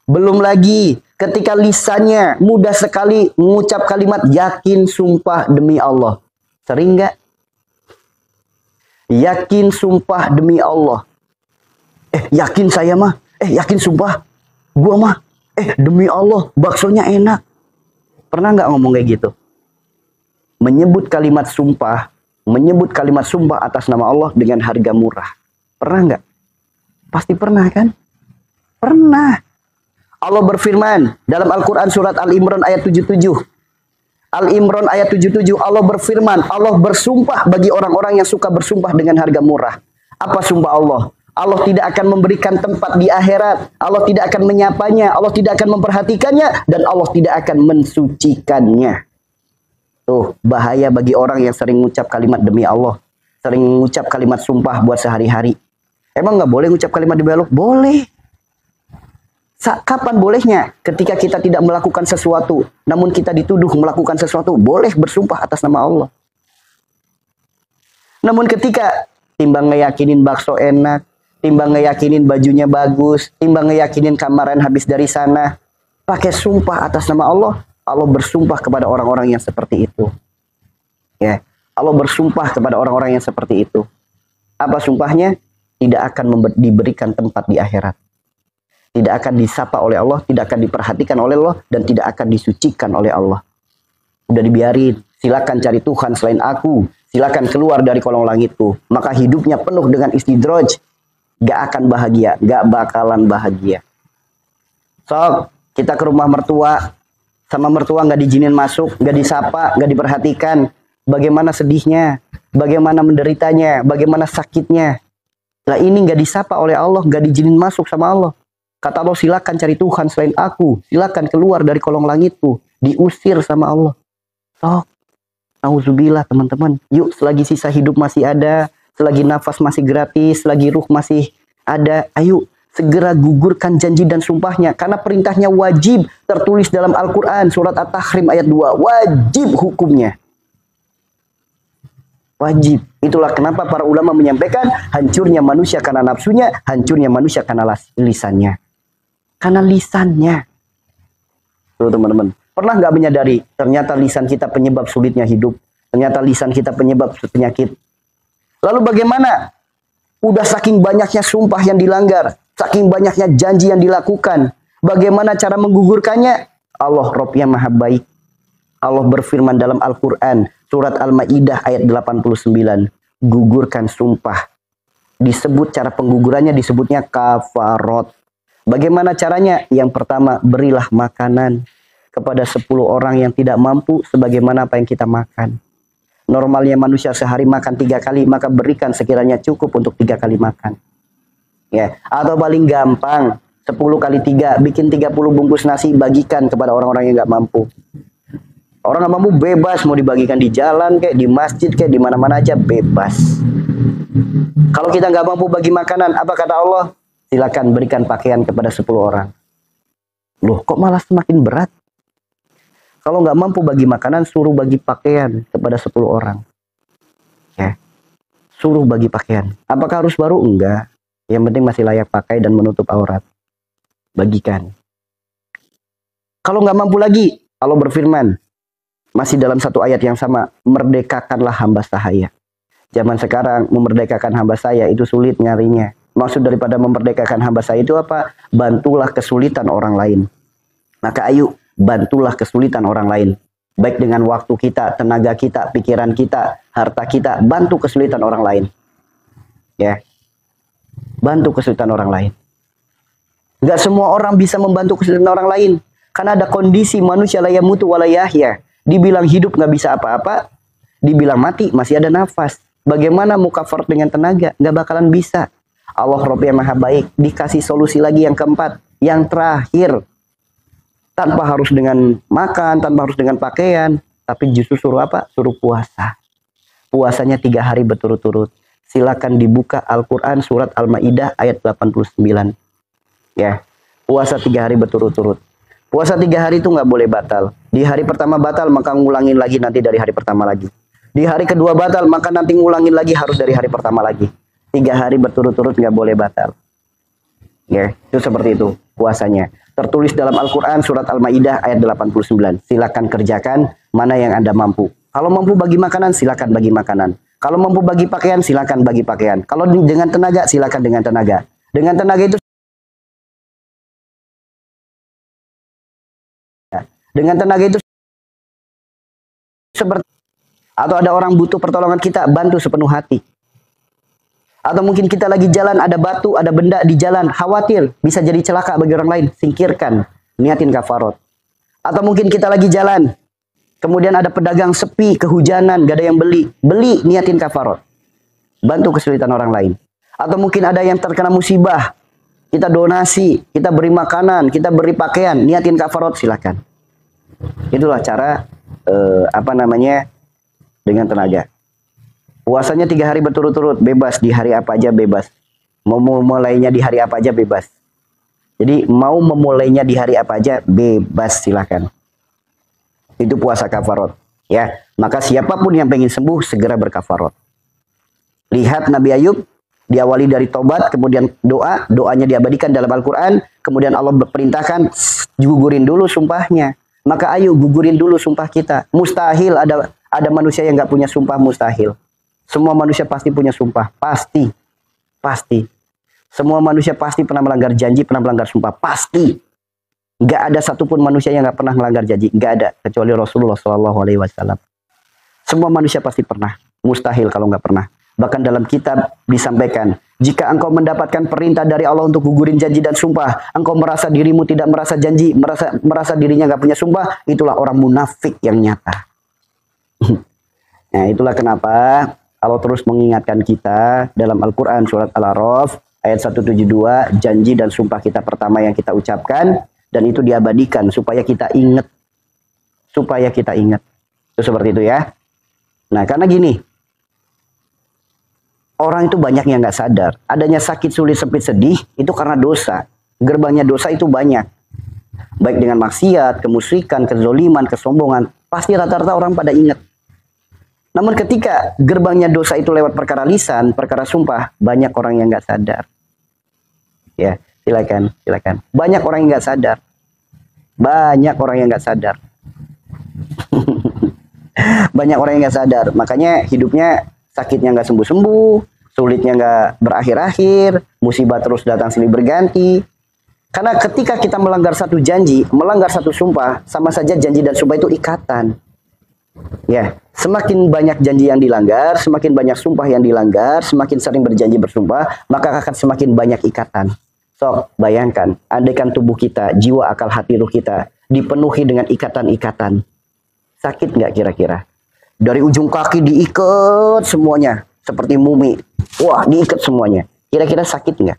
Belum lagi ketika lisannya mudah sekali mengucap kalimat yakin sumpah demi Allah. Sering nggak? Yakin sumpah demi Allah. Yakin saya mah. Yakin sumpah. Gua mah. Demi Allah baksonya enak. Pernah nggak ngomong kayak gitu? Menyebut kalimat sumpah atas nama Allah dengan harga murah. Pernah nggak? Pasti pernah kan? Pernah. Allah berfirman dalam Al-Quran surat Al-Imran ayat 77. Al-Imran ayat 77 Allah berfirman, Allah bersumpah bagi orang-orang yang suka bersumpah dengan harga murah. Apa sumpah Allah? Allah tidak akan memberikan tempat di akhirat. Allah tidak akan menyapanya. Allah tidak akan memperhatikannya. Dan Allah tidak akan mensucikannya. Tuh, bahaya bagi orang yang sering mengucap kalimat demi Allah. Sering mengucap kalimat sumpah buat sehari-hari. Emang nggak boleh mengucap kalimat demi Allah? Boleh. Kapan bolehnya? Ketika kita tidak melakukan sesuatu, namun kita dituduh melakukan sesuatu, boleh bersumpah atas nama Allah. Namun ketika timbang ngeyakinin bakso enak, timbang ngeyakinin bajunya bagus, timbang ngeyakinin kamaran habis dari sana, pakai sumpah atas nama Allah, Allah bersumpah kepada orang-orang yang seperti itu. Ya, Allah bersumpah kepada orang-orang yang seperti itu. Apa sumpahnya? Tidak akan diberikan tempat di akhirat. Tidak akan disapa oleh Allah, tidak akan diperhatikan oleh Allah, dan tidak akan disucikan oleh Allah. Udah dibiarin, silakan cari Tuhan selain aku, silakan keluar dari kolong langitku. Maka hidupnya penuh dengan istidraj, gak akan bahagia, gak bakalan bahagia. Sok, kita ke rumah mertua, sama mertua gak diizinin masuk, gak disapa, gak diperhatikan. Bagaimana sedihnya, bagaimana menderitanya, bagaimana sakitnya. Lah ini gak disapa oleh Allah, gak diizinin masuk sama Allah. Kata Allah, silakan cari Tuhan selain aku. Silakan keluar dari kolong langitku. Diusir sama Allah. Sok. Nauzubillah teman-teman. Yuk, selagi sisa hidup masih ada. Selagi nafas masih gratis. Selagi ruh masih ada. Ayo, segera gugurkan janji dan sumpahnya. Karena perintahnya wajib. Tertulis dalam Al-Quran. Surat At-Tahrim ayat 2. Wajib hukumnya. Wajib. Itulah kenapa para ulama menyampaikan. Hancurnya manusia karena nafsunya. Hancurnya manusia karena lisannya. Karena lisannya. Tuh teman-teman. Pernah nggak menyadari ternyata lisan kita penyebab sulitnya hidup. Ternyata lisan kita penyebab penyakit. Lalu bagaimana? Udah saking banyaknya sumpah yang dilanggar. Saking banyaknya janji yang dilakukan. Bagaimana cara menggugurkannya? Allah Rabb-nya maha baik. Allah berfirman dalam Al-Quran. Surat Al-Ma'idah ayat 89. Gugurkan sumpah. Disebut cara penggugurannya disebutnya kafarot. Bagaimana caranya? Yang pertama, berilah makanan kepada 10 orang yang tidak mampu sebagaimana apa yang kita makan. Normalnya manusia sehari makan 3 kali, maka berikan sekiranya cukup untuk 3 kali makan. Ya, atau paling gampang, 10 kali 3, bikin 30 bungkus nasi, bagikan kepada orang-orang yang nggak mampu. Orang nggak mampu bebas, mau dibagikan di jalan, kayak di masjid, kayak di mana-mana aja bebas. Kalau kita nggak mampu bagi makanan, apa kata Allah? Silakan berikan pakaian kepada 10 orang. Loh, kok malah semakin berat? Kalau nggak mampu bagi makanan, suruh bagi pakaian kepada 10 orang. Ya, suruh bagi pakaian. Apakah harus baru? Enggak. Yang penting masih layak pakai dan menutup aurat. Bagikan. Kalau nggak mampu lagi, Allah berfirman, masih dalam satu ayat yang sama, merdekakanlah hamba sahaya. Zaman sekarang, memerdekakan hamba saya itu sulit nyarinya. Maksud daripada memerdekakan hamba saya itu apa? Bantulah kesulitan orang lain. Maka ayo, bantulah kesulitan orang lain. Baik dengan waktu kita, tenaga kita, pikiran kita, harta kita. Bantu kesulitan orang lain. Ya, bantu kesulitan orang lain. Gak semua orang bisa membantu kesulitan orang lain. Karena ada kondisi manusia la yamutu wa la yahya. Dibilang hidup gak bisa apa-apa. Dibilang mati masih ada nafas. Bagaimana mukafar dengan tenaga? Gak bakalan bisa. Allah Rabb-nya maha baik. Dikasih solusi lagi yang keempat. Yang terakhir. Tanpa harus dengan makan, tanpa harus dengan pakaian. Tapi justru suruh apa? Suruh puasa. Puasanya 3 hari berturut-turut. Silakan dibuka Al-Quran surat Al-Ma'idah ayat 89. Ya, puasa 3 hari berturut-turut. Puasa 3 hari itu nggak boleh batal. Di hari pertama batal, maka ngulangin lagi nanti dari hari pertama lagi. Di hari kedua batal, maka nanti ngulangin lagi harus dari hari pertama lagi. 3 hari berturut-turut nggak boleh batal. Ya, itu seperti itu puasanya. Tertulis dalam Al-Quran surat Al-Maidah ayat 89. Silakan kerjakan mana yang Anda mampu. Kalau mampu bagi makanan, silakan bagi makanan. Kalau mampu bagi pakaian, silakan bagi pakaian. Kalau dengan tenaga, silakan dengan tenaga. Dengan tenaga itu, dengan tenaga itu seperti, atau ada orang butuh pertolongan, kita bantu sepenuh hati. Atau mungkin kita lagi jalan, ada batu, ada benda di jalan, khawatir bisa jadi celaka bagi orang lain, singkirkan, niatin kafarot. Atau mungkin kita lagi jalan, kemudian ada pedagang sepi, kehujanan, gak ada yang beli, niatin kafarot. Bantu kesulitan orang lain. Atau mungkin ada yang terkena musibah, kita donasi, kita beri makanan, kita beri pakaian, niatin kafarot, silakan. Itulah cara dengan tenaga. Puasanya 3 hari berturut-turut, bebas, di hari apa aja bebas. Mau memulainya di hari apa aja bebas. Jadi mau memulainya di hari apa aja bebas, silakan. Itu puasa kafarot. Ya, maka siapapun yang pengen sembuh segera berkafarot. Lihat Nabi Ayub, diawali dari tobat, kemudian doanya diabadikan dalam Al-Quran, kemudian Allah perintahkan gugurin dulu sumpahnya. Maka ayo gugurin dulu sumpah kita. Mustahil ada manusia yang nggak punya sumpah, mustahil. Semua manusia pasti punya sumpah, pasti. Semua manusia pasti pernah melanggar janji, pernah melanggar sumpah, pasti. Nggak ada satupun manusia yang nggak pernah melanggar janji, nggak ada, kecuali Rasulullah SAW. Semua manusia pasti pernah, mustahil kalau nggak pernah. Bahkan dalam kitab disampaikan, jika engkau mendapatkan perintah dari Allah untuk gugurin janji dan sumpah, engkau merasa dirimu tidak merasa janji, merasa dirinya nggak punya sumpah, itulah orang munafik yang nyata. Nah, itulah kenapa Allah terus mengingatkan kita dalam Al-Quran surat Al-A'raf ayat 172, janji dan sumpah kita pertama yang kita ucapkan, dan itu diabadikan supaya kita ingat. Itu seperti itu ya. Nah, karena gini, orang itu banyak yang nggak sadar. Adanya sakit, sulit, sempit, sedih, itu karena dosa. Gerbangnya dosa itu banyak. Baik dengan maksiat, kemusyrikan, kezoliman, kesombongan. Pasti rata-rata orang pada ingat. Namun ketika gerbangnya dosa itu lewat perkara lisan, perkara sumpah, banyak orang yang nggak sadar. Ya, silakan. Banyak orang yang nggak sadar. Banyak orang yang nggak sadar. Makanya hidupnya sakitnya nggak sembuh-sembuh, sulitnya nggak berakhir-akhir, musibah terus datang silih berganti. Karena ketika kita melanggar satu janji, melanggar satu sumpah, sama saja janji dan sumpah itu ikatan. Ya, semakin banyak janji yang dilanggar, semakin banyak sumpah yang dilanggar, semakin sering berjanji bersumpah, maka akan semakin banyak ikatan. Sok, bayangkan, andaikan tubuh kita, jiwa, akal, hati, ruh kita dipenuhi dengan ikatan-ikatan. Sakit nggak kira-kira? Dari ujung kaki diikat semuanya, seperti mumi. Wah, diikat semuanya. Kira-kira sakit nggak?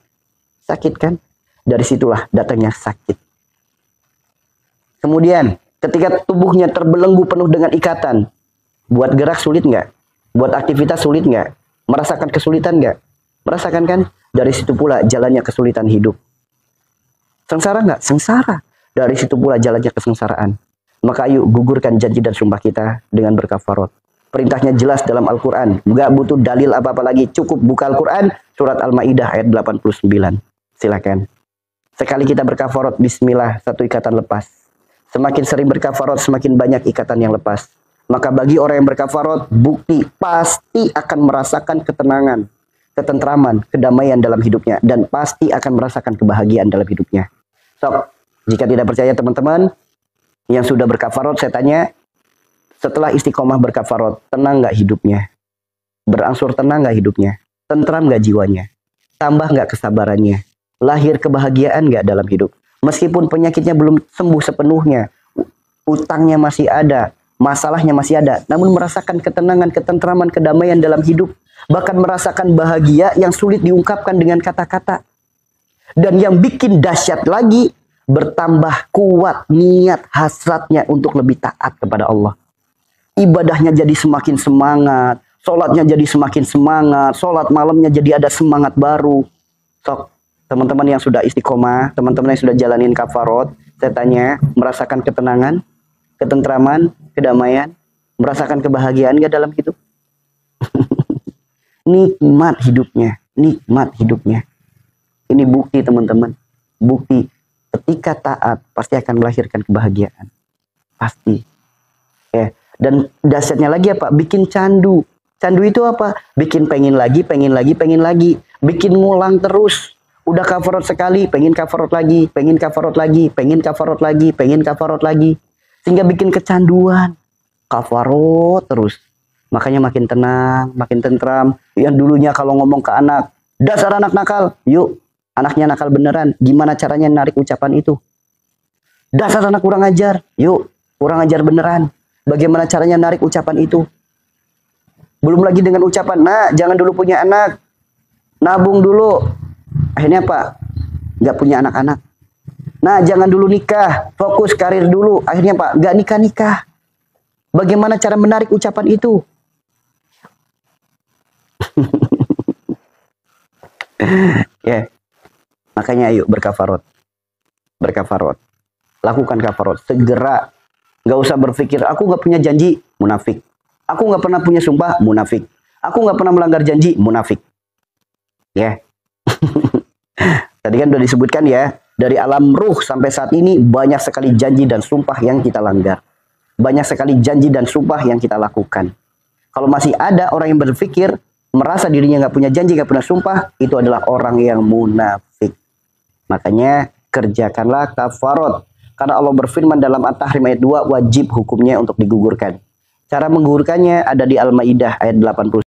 Sakit kan? Dari situlah datangnya sakit. Kemudian, ketika tubuhnya terbelenggu penuh dengan ikatan, buat gerak sulit nggak? Buat aktivitas sulit nggak? Merasakan kesulitan nggak? Merasakan kan? Dari situ pula jalannya kesulitan hidup. Sengsara nggak? Sengsara. Dari situ pula jalannya kesengsaraan. Maka ayo gugurkan janji dan sumpah kita dengan berkafarot. Perintahnya jelas dalam Al-Quran. Nggak butuh dalil apa-apa lagi. Cukup buka Al-Quran, surat Al-Maidah ayat 89. Silakan. Sekali kita berkafarot, bismillah, satu ikatan lepas. Semakin sering berkafarot, semakin banyak ikatan yang lepas. Maka bagi orang yang berkafarot, bukti pasti akan merasakan ketenangan, ketentraman, kedamaian dalam hidupnya. Dan pasti akan merasakan kebahagiaan dalam hidupnya. So, jika tidak percaya teman-teman, yang sudah berkafarot, saya tanya, setelah istiqomah berkafarot, tenang nggak hidupnya? Berangsur tenang nggak hidupnya? Tentram nggak jiwanya? Tambah nggak kesabarannya? Lahir kebahagiaan nggak dalam hidup? Meskipun penyakitnya belum sembuh sepenuhnya, utangnya masih ada, masalahnya masih ada, namun merasakan ketenangan, ketentraman, kedamaian dalam hidup, bahkan merasakan bahagia yang sulit diungkapkan dengan kata-kata. Dan yang bikin dahsyat lagi, bertambah kuat niat hasratnya untuk lebih taat kepada Allah. Ibadahnya jadi semakin semangat, sholatnya jadi semakin semangat, sholat malamnya jadi ada semangat baru. Sok, teman-teman yang sudah istiqomah, teman-teman yang sudah jalanin kafarot, saya tanya, merasakan ketenangan, ketentraman, kedamaian, merasakan kebahagiaan gak dalam hidup? Nikmat hidupnya, nikmat hidupnya. Ini bukti teman-teman, bukti ketika taat pasti akan melahirkan kebahagiaan. Pasti. Ya. Dan dahsyatnya lagi apa? Bikin candu. Candu itu apa? Bikin pengen lagi, pengen lagi, pengen lagi. Bikin ngulang terus. Udah kafarot sekali, pengen kafarot lagi, pengen kafarot lagi, pengen kafarot lagi, pengen kafarot lagi. Sehingga bikin kecanduan. Kafarot terus. Makanya makin tenang, makin tentram. Yang dulunya kalau ngomong ke anak, dasar anak nakal. Yuk, anaknya nakal beneran. Gimana caranya narik ucapan itu? Dasar anak kurang ajar. Yuk, kurang ajar beneran. Bagaimana caranya narik ucapan itu? Belum lagi dengan ucapan, nah jangan dulu punya anak. Nabung dulu. Akhirnya apa? Gak punya anak-anak. Nah jangan dulu nikah. Fokus karir dulu. Akhirnya apa? Gak nikah-nikah. Bagaimana cara menarik ucapan itu? Ya, makanya ayo berkafarot. Berkafarot. Lakukan kafarot. Segera. Gak usah berpikir, aku gak punya janji, munafik. Aku gak pernah punya sumpah, munafik. Aku gak pernah melanggar janji, munafik. Ya. Tadi kan udah disebutkan ya, dari alam ruh sampai saat ini banyak sekali janji dan sumpah yang kita langgar. Banyak sekali janji dan sumpah yang kita lakukan. Kalau masih ada orang yang berpikir, merasa dirinya gak punya janji, gak punya sumpah, itu adalah orang yang munafik. Makanya kerjakanlah kafarot. Karena Allah berfirman dalam At-Tahrim ayat 2, wajib hukumnya untuk digugurkan. Cara menggugurkannya ada di Al-Maidah ayat 89.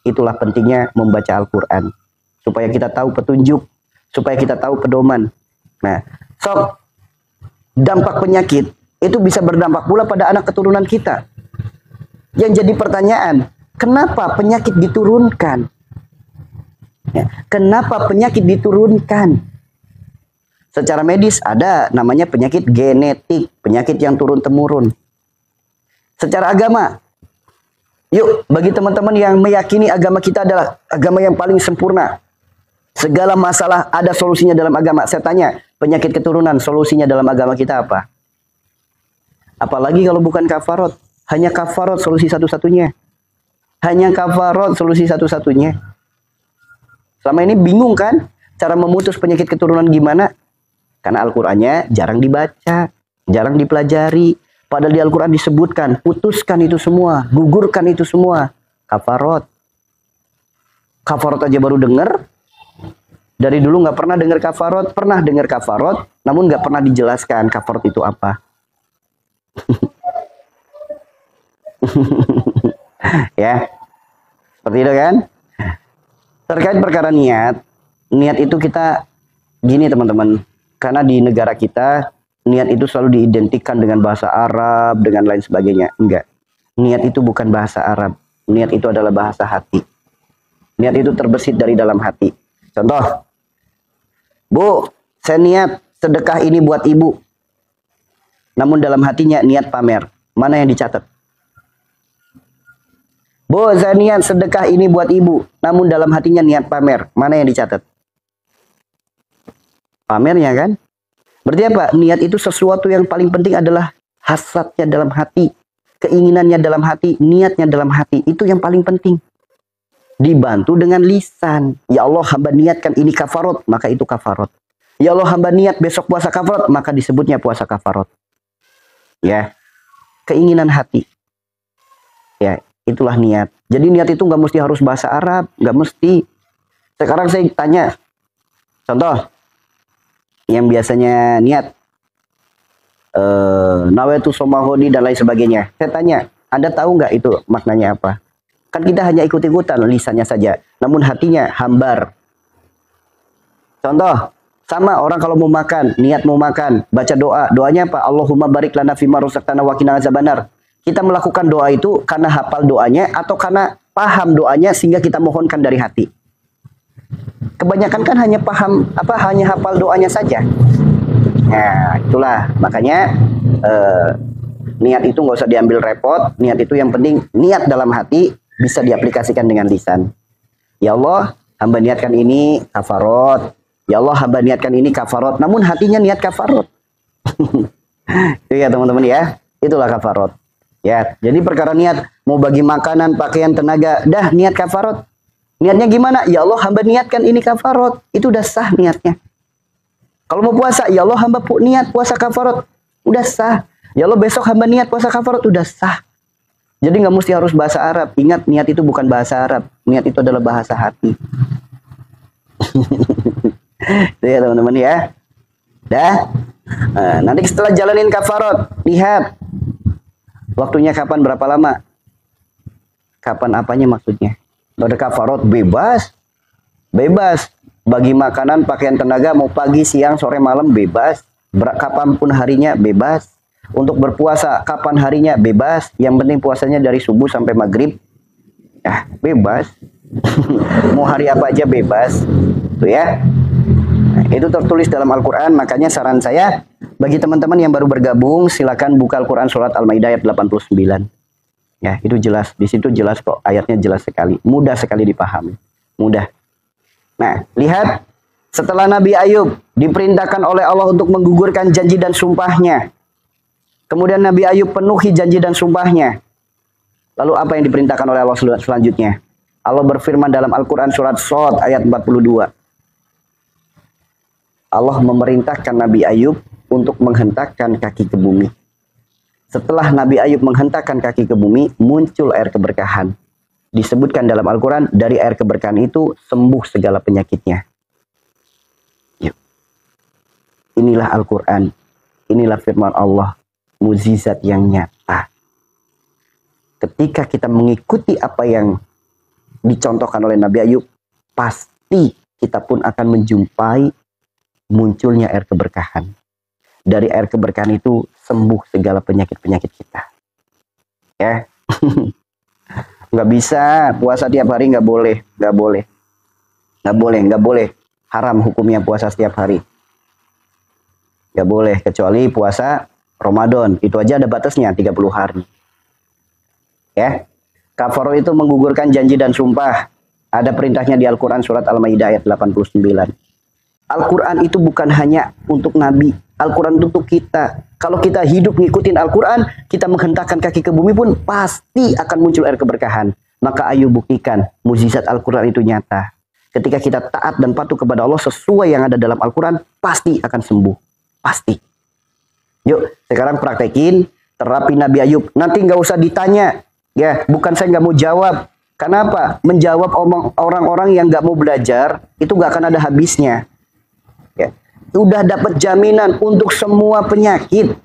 Itulah pentingnya membaca Al-Quran. Supaya kita tahu petunjuk. Supaya kita tahu pedoman. Nah, sok dampak penyakit itu bisa berdampak pula pada anak keturunan kita. Yang jadi pertanyaan, kenapa penyakit diturunkan? Ya, kenapa penyakit diturunkan? Secara medis ada namanya penyakit genetik, penyakit yang turun-temurun. Secara agama, yuk bagi teman-teman yang meyakini agama kita adalah agama yang paling sempurna. Segala masalah ada solusinya dalam agama. Saya tanya, penyakit keturunan solusinya dalam agama kita apa? Apalagi kalau bukan kafarot. Hanya kafarot solusi satu-satunya. Hanya kafarot solusi satu-satunya. Selama ini bingung kan? Cara memutus penyakit keturunan gimana? Karena Al-Qur'annya jarang dibaca, jarang dipelajari. Padahal di Al-Qur'an disebutkan, putuskan itu semua, gugurkan itu semua. Kafarot. Kafarot aja baru dengar. Dari dulu nggak pernah dengar kafarot, pernah dengar kafarot, namun nggak pernah dijelaskan kafarot itu apa. Ya, seperti itu kan? Terkait perkara niat, niat itu kita gini teman-teman. Karena di negara kita, niat itu selalu diidentikan dengan bahasa Arab, dengan lain sebagainya. Enggak. Niat itu bukan bahasa Arab. Niat itu adalah bahasa hati. Niat itu terbesit dari dalam hati. Contoh. Bu, saya niat sedekah ini buat ibu. Namun dalam hatinya niat pamer. Mana yang dicatat? Bu, saya niat sedekah ini buat ibu. Namun dalam hatinya niat pamer. Mana yang dicatat? Pamernya kan? Berarti apa? Niat itu sesuatu yang paling penting adalah hasratnya dalam hati. Keinginannya dalam hati. Niatnya dalam hati. Itu yang paling penting. Dibantu dengan lisan. Ya Allah hamba niatkan ini kafarot. Maka itu kafarot. Ya Allah hamba niat besok puasa kafarot. Maka disebutnya puasa kafarot. Ya. Keinginan hati. Ya. Itulah niat. Jadi niat itu nggak mesti harus bahasa Arab. Nggak mesti. Sekarang saya tanya. Contoh. Yang biasanya niat nawaitu somahoni dan lain sebagainya. Saya tanya, Anda tahu nggak itu maknanya apa? Kan kita hanya ikut-ikutan lisannya saja, namun hatinya hambar. Contoh, sama orang kalau mau makan, niat mau makan, baca doa, doanya apa? Allahumma barik lana fima razaqtana wa qina azabannar. Kita melakukan doa itu karena hafal doanya atau karena paham doanya sehingga kita mohonkan dari hati. Kebanyakan kan hanya paham hanya hafal doanya saja. Nah, itulah makanya niat itu nggak usah diambil repot. Niat itu yang penting niat dalam hati bisa diaplikasikan dengan lisan. Ya Allah, hamba niatkan ini kafarot. Ya Allah, hamba niatkan ini kafarot. Namun hatinya niat kafarot. Itu ya teman-teman ya. Itulah kafarot. Ya, jadi perkara niat mau bagi makanan, pakaian, tenaga, dah niat kafarot. Niatnya gimana? Ya Allah hamba niatkan ini kafarot. Itu udah sah niatnya. Kalau mau puasa, ya Allah hamba niat puasa kafarat, udah sah. Ya Allah besok hamba niat puasa kafarat, udah sah. Jadi nggak mesti harus bahasa Arab. Ingat, niat itu bukan bahasa Arab. Niat itu adalah bahasa hati. Itu ya teman-teman ya. Dah. Nah, nanti setelah jalanin kafarat, lihat waktunya kapan, berapa lama. Kapan apanya maksudnya? Pada kafarat bebas. Bebas. Bagi makanan, pakaian, tenaga, mau pagi, siang, sore, malam, bebas. Kapanpun harinya, bebas. Untuk berpuasa, kapan harinya, bebas. Yang penting puasanya dari subuh sampai maghrib. Ya, bebas. Mau hari apa aja bebas. Tuh ya. Nah, itu tertulis dalam Al-Quran. Makanya saran saya, bagi teman-teman yang baru bergabung, silakan buka Al-Quran surat Al-Maidah ayat 89. Ya, itu jelas. Di situ jelas kok. Ayatnya jelas sekali. Mudah sekali dipahami. Mudah. Nah, lihat setelah Nabi Ayub diperintahkan oleh Allah untuk menggugurkan janji dan sumpahnya. Kemudian Nabi Ayub penuhi janji dan sumpahnya. Lalu apa yang diperintahkan oleh Allah selanjutnya? Allah berfirman dalam Al-Quran surat Shad ayat 42. Allah memerintahkan Nabi Ayub untuk menghentakkan kaki ke bumi. Setelah Nabi Ayub menghentakkan kaki ke bumi, muncul air keberkahan. Disebutkan dalam Al-Quran, dari air keberkahan itu sembuh segala penyakitnya. Yuk. Inilah Al-Quran. Inilah firman Allah. Mukjizat yang nyata. Ketika kita mengikuti apa yang dicontohkan oleh Nabi Ayub, pasti kita pun akan menjumpai munculnya air keberkahan. Dari air keberkahan itu sembuh segala penyakit-penyakit kita. Ya. Nggak bisa puasa tiap hari, nggak boleh, nggak boleh, nggak boleh, nggak boleh. Haram hukumnya puasa setiap hari. Nggak boleh, kecuali puasa Ramadan. Itu aja ada batasnya, 30 hari. Ya. Kafarah itu menggugurkan janji dan sumpah. Ada perintahnya di Al-Quran surat Al-Maidah ayat 89. Al-Quran itu bukan hanya untuk Nabi. Al-Quran untuk kita. Kalau kita hidup ngikutin Al-Quran, kita menghentakkan kaki ke bumi pun pasti akan muncul air keberkahan. Maka ayo buktikan mukjizat Al-Quran itu nyata. Ketika kita taat dan patuh kepada Allah sesuai yang ada dalam Al-Quran, pasti akan sembuh. Pasti. Yuk, sekarang praktekin terapi Nabi Ayub. Nanti nggak usah ditanya. Ya, bukan saya nggak mau jawab. Kenapa? Menjawab orang-orang yang nggak mau belajar, itu nggak akan ada habisnya. Ya. Udah dapat jaminan untuk semua penyakit.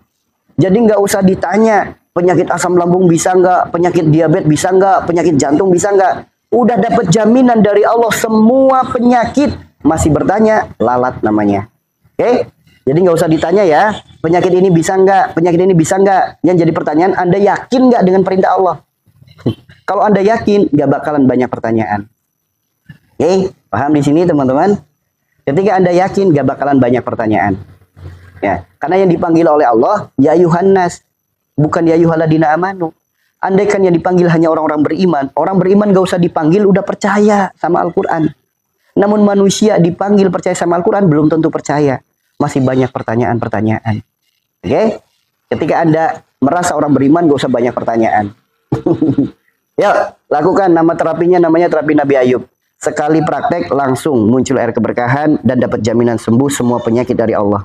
Jadi nggak usah ditanya, penyakit asam lambung bisa nggak, penyakit diabetes bisa nggak, penyakit jantung bisa nggak. Udah dapat jaminan dari Allah semua penyakit. Masih bertanya, lalat namanya. Oke? Jadi nggak usah ditanya ya, penyakit ini bisa nggak, penyakit ini bisa nggak. Yang jadi pertanyaan, Anda yakin nggak dengan perintah Allah? Kalau Anda yakin, nggak bakalan banyak pertanyaan. Oke? Paham di sini teman-teman? Ketika Anda yakin, gak bakalan banyak pertanyaan. Ya, karena yang dipanggil oleh Allah, ya Yuhannas, bukan ya Yuhaladina amanu. Andai kan yang dipanggil hanya orang-orang beriman, orang beriman gak usah dipanggil, udah percaya sama Al-Quran. Namun manusia dipanggil percaya sama Al-Quran, belum tentu percaya. Masih banyak pertanyaan-pertanyaan. Oke? Ketika Anda merasa orang beriman, gak usah banyak pertanyaan. Yuk, lakukan. Nama terapinya namanya terapi Nabi Ayub. Sekali praktek langsung muncul air keberkahan dan dapat jaminan sembuh semua penyakit dari Allah.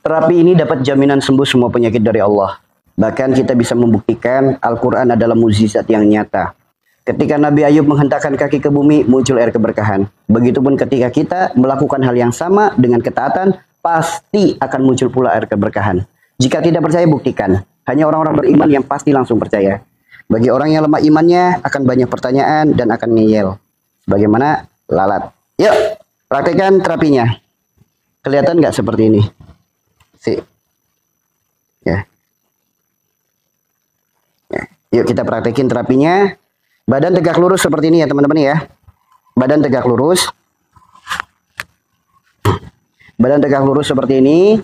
Terapi ini dapat jaminan sembuh semua penyakit dari Allah. Bahkan kita bisa membuktikan Al-Quran adalah mukjizat yang nyata. Ketika Nabi Ayub menghentakkan kaki ke bumi, muncul air keberkahan. Begitupun ketika kita melakukan hal yang sama dengan ketaatan, pasti akan muncul pula air keberkahan. Jika tidak percaya, buktikan. Hanya orang-orang beriman yang pasti langsung percaya. Bagi orang yang lemah imannya, akan banyak pertanyaan dan akan ngeyel. Bagaimana lalat. Yuk, praktekkan terapinya. Kelihatan nggak seperti ini? Ya. Ya. Yuk kita praktekin terapinya. Badan tegak lurus seperti ini ya teman-teman ya. Badan tegak lurus. Badan tegak lurus seperti ini.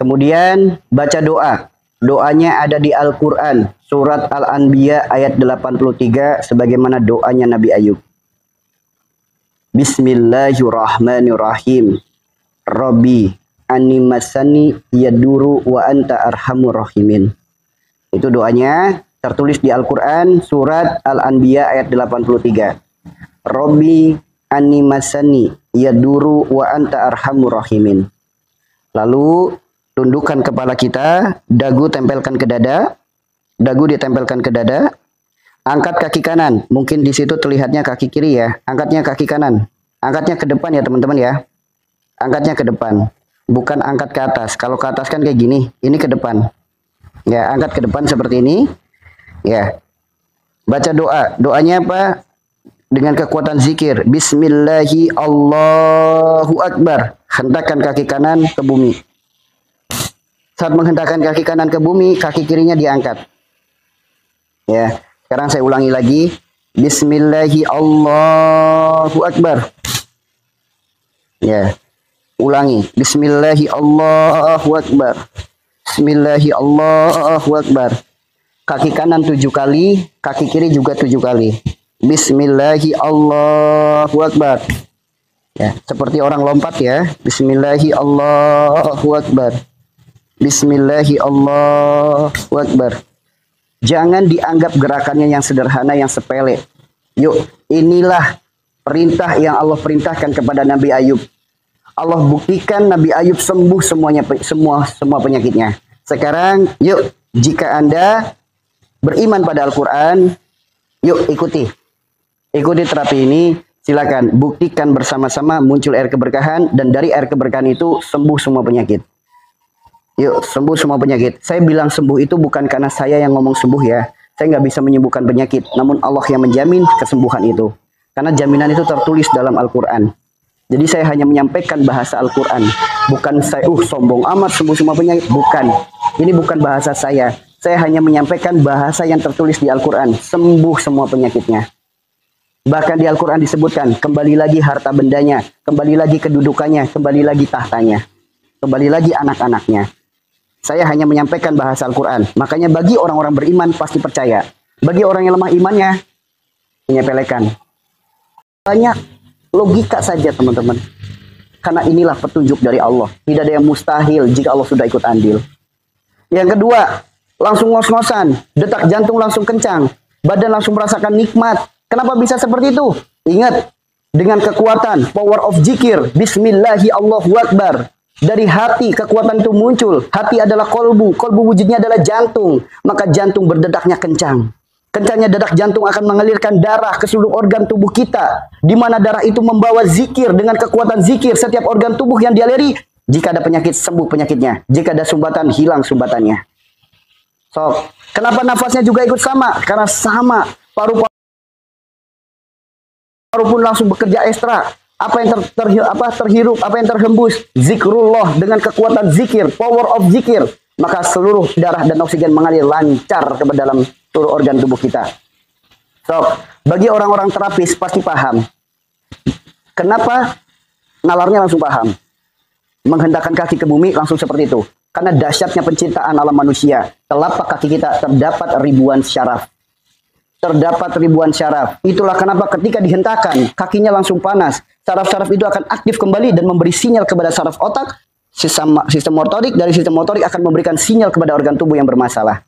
Kemudian baca doa. Doanya ada di Al-Quran. Surat Al-Anbiya ayat 83. Sebagaimana doanya Nabi Ayub. Bismillahirrahmanirrahim. Rabbi animasani yaduru wa anta arhamur rahimin. Itu doanya tertulis di Al-Quran surat Al-Anbiya ayat 83. Rabbi animasani yaduru wa anta arhamur rahimin. Lalu tundukkan kepala kita, dagu tempelkan ke dada, dagu ditempelkan ke dada. Angkat kaki kanan, mungkin di situ terlihatnya kaki kiri ya. Angkatnya kaki kanan, angkatnya ke depan ya teman-teman ya. Angkatnya ke depan, bukan angkat ke atas. Kalau ke atas kan kayak gini, ini ke depan. Ya, angkat ke depan seperti ini. Ya, baca doa. Doanya apa? Dengan kekuatan zikir. Bismillahi Allahu Akbar. Hentakkan kaki kanan ke bumi. Saat menghentakkan kaki kanan ke bumi, kaki kirinya diangkat. Ya. Sekarang saya ulangi lagi. Bismillahi Allahu Akbar. Ya. Ulangi. Bismillahi Allahu Akbar. Bismillahi Allahu Akbar. Kaki kanan 7 kali, kaki kiri juga 7 kali. Bismillahi Allahu Akbar. Ya, seperti orang lompat ya. Bismillahi Allahu Akbar. Bismillahi Allahu Akbar. Jangan dianggap gerakannya yang sederhana, yang sepele. Yuk, inilah perintah yang Allah perintahkan kepada Nabi Ayub. Allah buktikan Nabi Ayub sembuh semua penyakitnya. Sekarang, yuk, jika Anda beriman pada Al-Quran, yuk ikuti. Ikuti terapi ini, silakan buktikan bersama-sama muncul air keberkahan, dan dari air keberkahan itu sembuh semua penyakit. Yuk, sembuh semua penyakit. Saya bilang sembuh itu bukan karena saya yang ngomong sembuh ya. Saya nggak bisa menyembuhkan penyakit, namun Allah yang menjamin kesembuhan itu. Karena jaminan itu tertulis dalam Al-Quran. Jadi saya hanya menyampaikan bahasa Al-Quran. Bukan saya, sombong amat sembuh semua penyakit. Bukan. Ini bukan bahasa saya. Saya hanya menyampaikan bahasa yang tertulis di Al-Quran. Sembuh semua penyakitnya. Bahkan di Al-Quran disebutkan, kembali lagi harta bendanya, kembali lagi kedudukannya, kembali lagi tahtanya, kembali lagi anak-anaknya. Saya hanya menyampaikan bahasa Al-Quran. Makanya bagi orang-orang beriman pasti percaya. Bagi orang yang lemah imannya, menyepelekan. Banyak logika saja teman-teman. Karena inilah petunjuk dari Allah. Tidak ada yang mustahil jika Allah sudah ikut andil. Yang kedua, langsung ngos-ngosan. Detak jantung langsung kencang. Badan langsung merasakan nikmat. Kenapa bisa seperti itu? Ingat, dengan kekuatan, power of zikir. Bismillahi Allahu Akbar. Dari hati kekuatan itu muncul. Hati adalah kolbu. Kolbu wujudnya adalah jantung. Maka jantung berdedaknya kencang. Kencangnya detak jantung akan mengalirkan darah ke seluruh organ tubuh kita. Di mana darah itu membawa zikir. Dengan kekuatan zikir, setiap organ tubuh yang dialiri, jika ada penyakit, sembuh penyakitnya. Jika ada sumbatan, hilang sumbatannya. So, kenapa nafasnya juga ikut sama? Karena sama. Paru-paru pun langsung bekerja ekstra. Apa yang terhirup, apa yang terhembus, zikrullah. Dengan kekuatan zikir, power of zikir, maka seluruh darah dan oksigen mengalir lancar ke dalam seluruh organ tubuh kita. So, bagi orang-orang terapis pasti paham. Kenapa nalarnya langsung paham? Menghendakkan kaki ke bumi langsung seperti itu. Karena dahsyatnya penciptaan alam manusia. Telapak kaki kita terdapat ribuan syaraf. Terdapat ribuan syaraf. Itulah kenapa ketika dihentakkan, kakinya langsung panas. Syaraf-syaraf itu akan aktif kembali dan memberi sinyal kepada syaraf otak. Sistem motorik, dari sistem motorik akan memberikan sinyal kepada organ tubuh yang bermasalah.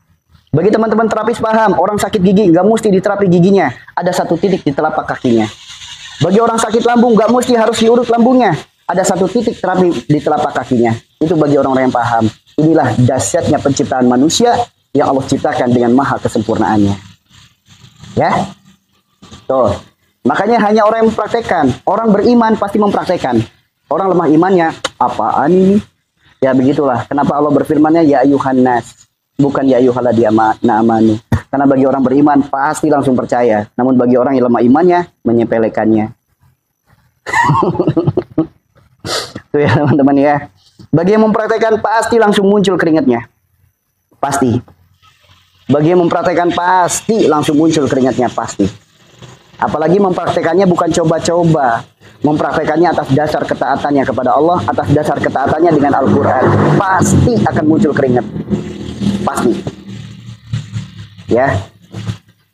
Bagi teman-teman terapis paham, orang sakit gigi nggak mesti diterapi giginya. Ada satu titik di telapak kakinya. Bagi orang sakit lambung nggak mesti harus diurut lambungnya. Ada satu titik terapi di telapak kakinya. Itu bagi orang-orang yang paham. Inilah dahsyatnya penciptaan manusia yang Allah ciptakan dengan maha kesempurnaannya. Ya, tuh. Makanya hanya orang yang mempraktekkan. Orang beriman pasti mempraktekkan. Orang lemah imannya, apaan ini? Ya begitulah. Kenapa Allah berfirmannya ya ayuhan nas, bukan ya ayyuhalladzina amanu. Karena bagi orang beriman pasti langsung percaya. Namun bagi orang yang lemah imannya, menyepelekannya. Tuh ya teman-teman ya. Bagi yang mempraktekkan pasti langsung muncul keringatnya. Pasti. Bagi yang mempraktekkan pasti langsung muncul keringatnya, pasti. Apalagi mempraktekannya bukan coba-coba. Mempraktekannya atas dasar ketaatannya kepada Allah, atas dasar ketaatannya dengan Al-Quran. Pasti akan muncul keringat. Pasti. Ya.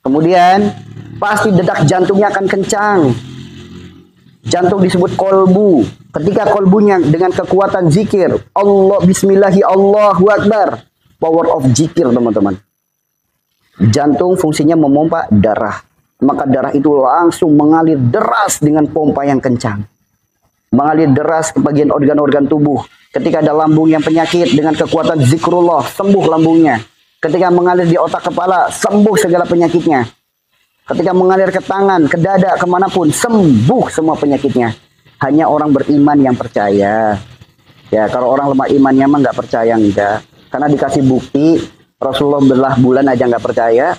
Kemudian, pasti detak jantungnya akan kencang. Jantung disebut kolbu. Ketika kolbunya dengan kekuatan zikir, Allah, bismillahi Allahu Akbar. Power of zikir, teman-teman. Jantung fungsinya memompa darah. Maka darah itu langsung mengalir deras dengan pompa yang kencang. mengalir deras ke bagian organ-organ tubuh. Ketika ada lambung yang penyakit, dengan kekuatan zikrullah, sembuh lambungnya. Ketika mengalir di otak kepala, sembuh segala penyakitnya. Ketika mengalir ke tangan, ke dada, kemanapun, sembuh semua penyakitnya. Hanya orang beriman yang percaya. Ya, kalau orang lemah imannya mah nggak percaya, enggak. Karena dikasih bukti, Rasulullah belah bulan aja nggak percaya.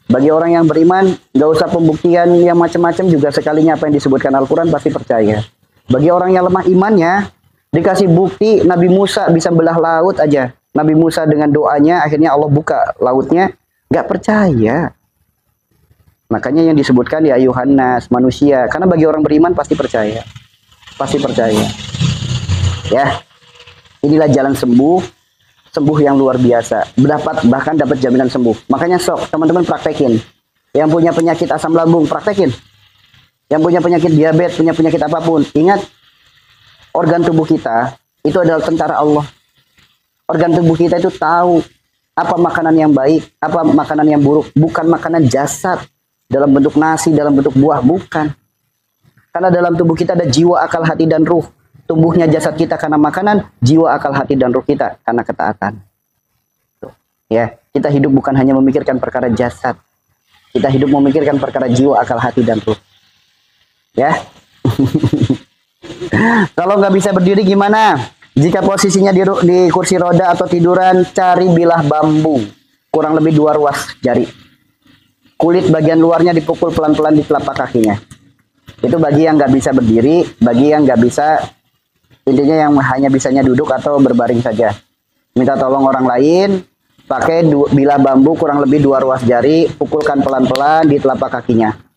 Bagi orang yang beriman, nggak usah pembuktian yang macam-macam, juga sekalinya apa yang disebutkan Al-Quran pasti percaya. Bagi orang yang lemah imannya, dikasih bukti Nabi Musa bisa belah laut aja. Nabi Musa dengan doanya, akhirnya Allah buka lautnya, nggak percaya. Makanya yang disebutkan ya Yohanes, manusia. Karena bagi orang beriman pasti percaya. Pasti percaya. Ya, inilah jalan sembuh. Sembuh yang luar biasa, bahkan dapat jaminan sembuh. Makanya sok teman-teman praktekin. Yang punya penyakit asam lambung praktekin. Yang punya penyakit diabetes, punya penyakit apapun, ingat organ tubuh kita itu adalah tentara Allah. Organ tubuh kita itu tahu apa makanan yang baik, apa makanan yang buruk. Bukan makanan jasad dalam bentuk nasi, dalam bentuk buah, bukan. Karena dalam tubuh kita ada jiwa, akal, hati, dan ruh. Tumbuhnya jasad kita karena makanan, jiwa, akal, hati, dan ruh kita karena ketaatan. Tuh, ya, kita hidup bukan hanya memikirkan perkara jasad. Kita hidup memikirkan perkara jiwa, akal, hati, dan ruh. Ya. Kalau nggak bisa berdiri gimana? Jika posisinya di kursi roda atau tiduran, cari bilah bambu. Kurang lebih 2 ruas jari. Kulit bagian luarnya dipukul pelan-pelan di telapak kakinya. Itu bagi yang nggak bisa berdiri, bagi yang nggak bisa, intinya yang hanya bisanya duduk atau berbaring saja. Minta tolong orang lain, pakai bilah bambu kurang lebih 2 ruas jari, pukulkan pelan-pelan di telapak kakinya.